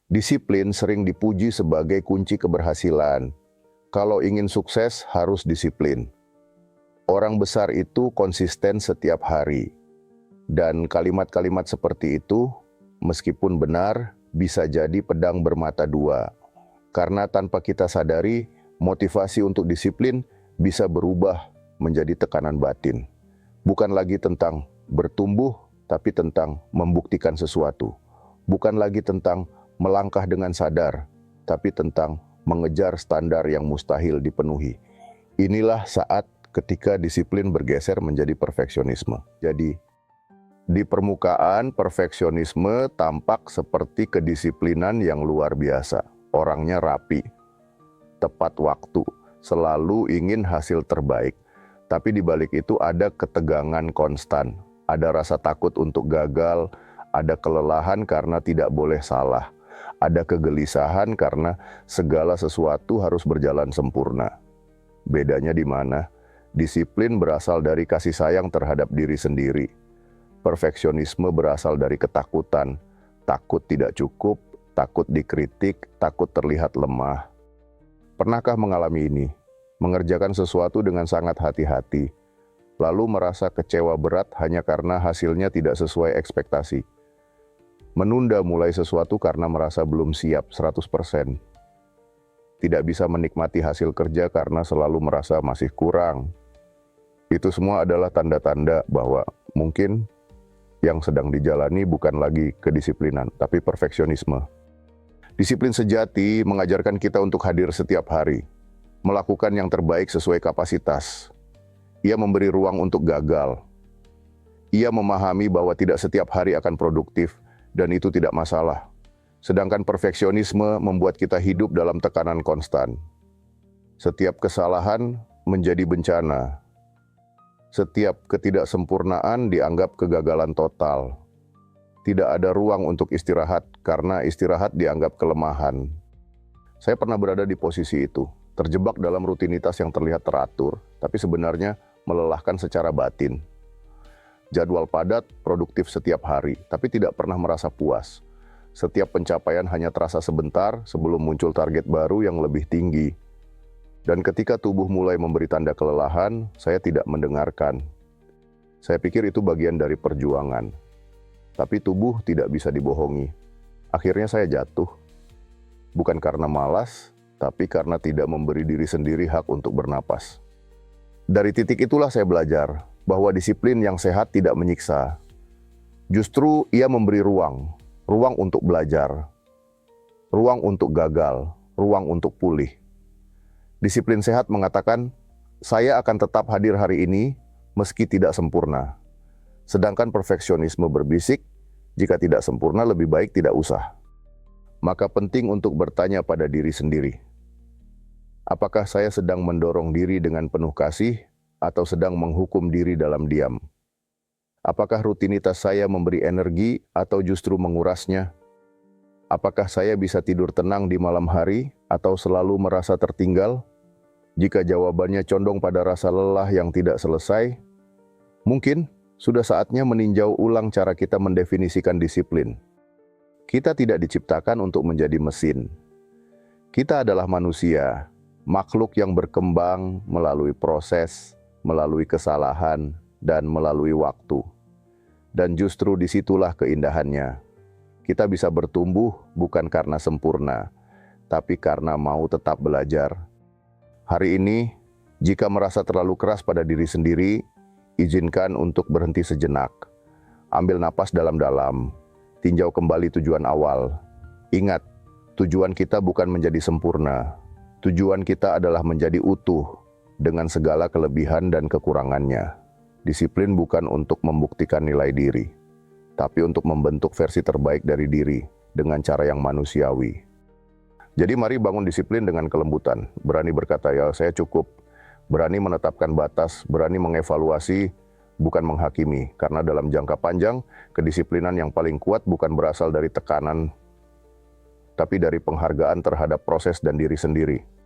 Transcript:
Disiplin sering dipuji sebagai kunci keberhasilan. Kalau ingin sukses, harus disiplin. Orang besar itu konsisten setiap hari. Dan kalimat-kalimat seperti itu, meskipun benar, bisa jadi pedang bermata dua. Karena tanpa kita sadari, motivasi untuk disiplin bisa berubah menjadi tekanan batin. Bukan lagi tentang bertumbuh, tapi tentang membuktikan sesuatu. Bukan lagi tentang melangkah dengan sadar, tapi tentang mengejar standar yang mustahil dipenuhi. Inilah saat ketika disiplin bergeser menjadi perfeksionisme. Jadi, di permukaan perfeksionisme tampak seperti kedisiplinan yang luar biasa. Orangnya rapi, tepat waktu, selalu ingin hasil terbaik. Tapi di balik itu ada ketegangan konstan, ada rasa takut untuk gagal, ada kelelahan karena tidak boleh salah. Ada kegelisahan karena segala sesuatu harus berjalan sempurna. Bedanya di mana? Disiplin berasal dari kasih sayang terhadap diri sendiri. Perfeksionisme berasal dari ketakutan, takut tidak cukup, takut dikritik, takut terlihat lemah. Pernahkah mengalami ini? Mengerjakan sesuatu dengan sangat hati-hati, lalu merasa kecewa berat hanya karena hasilnya tidak sesuai ekspektasi. Menunda mulai sesuatu karena merasa belum siap 100%. Tidak bisa menikmati hasil kerja karena selalu merasa masih kurang. Itu semua adalah tanda-tanda bahwa mungkin yang sedang dijalani bukan lagi kedisiplinan, tapi perfeksionisme. Disiplin sejati mengajarkan kita untuk hadir setiap hari, melakukan yang terbaik sesuai kapasitas. Ia memberi ruang untuk gagal. Ia memahami bahwa tidak setiap hari akan produktif, dan itu tidak masalah. Sedangkan perfeksionisme membuat kita hidup dalam tekanan konstan. Setiap kesalahan menjadi bencana. Setiap ketidaksempurnaan dianggap kegagalan total. Tidak ada ruang untuk istirahat karena istirahat dianggap kelemahan. Saya pernah berada di posisi itu, terjebak dalam rutinitas yang terlihat teratur, tapi sebenarnya melelahkan secara batin. Jadwal padat, produktif setiap hari, tapi tidak pernah merasa puas. Setiap pencapaian hanya terasa sebentar sebelum muncul target baru yang lebih tinggi. Dan ketika tubuh mulai memberi tanda kelelahan, saya tidak mendengarkan. Saya pikir itu bagian dari perjuangan. Tapi tubuh tidak bisa dibohongi. Akhirnya saya jatuh. Bukan karena malas, tapi karena tidak memberi diri sendiri hak untuk bernapas. Dari titik itulah saya belajar bahwa disiplin yang sehat tidak menyiksa. Justru ia memberi ruang untuk belajar, ruang untuk gagal, ruang untuk pulih. Disiplin sehat mengatakan, saya akan tetap hadir hari ini meski tidak sempurna. Sedangkan perfeksionisme berbisik, jika tidak sempurna lebih baik tidak usah. Maka penting untuk bertanya pada diri sendiri. Apakah saya sedang mendorong diri dengan penuh kasih atau sedang menghukum diri dalam diam? Apakah rutinitas saya memberi energi atau justru mengurasnya? Apakah saya bisa tidur tenang di malam hari atau selalu merasa tertinggal? Jika jawabannya condong pada rasa lelah yang tidak selesai, mungkin sudah saatnya meninjau ulang cara kita mendefinisikan disiplin. Kita tidak diciptakan untuk menjadi mesin. Kita adalah manusia, makhluk yang berkembang melalui proses, melalui kesalahan, dan melalui waktu. Dan justru disitulah keindahannya. Kita bisa bertumbuh bukan karena sempurna, tapi karena mau tetap belajar. Hari ini, jika merasa terlalu keras pada diri sendiri, izinkan untuk berhenti sejenak. Ambil napas dalam-dalam, tinjau kembali tujuan awal. Ingat, tujuan kita bukan menjadi sempurna. Tujuan kita adalah menjadi utuh, dengan segala kelebihan dan kekurangannya. Disiplin bukan untuk membuktikan nilai diri, tapi untuk membentuk versi terbaik dari diri dengan cara yang manusiawi. Jadi mari bangun disiplin dengan kelembutan, berani berkata ya saya cukup, berani menetapkan batas, berani mengevaluasi, bukan menghakimi. Karena dalam jangka panjang, kedisiplinan yang paling kuat bukan berasal dari tekanan, tapi dari penghargaan terhadap proses dan diri sendiri.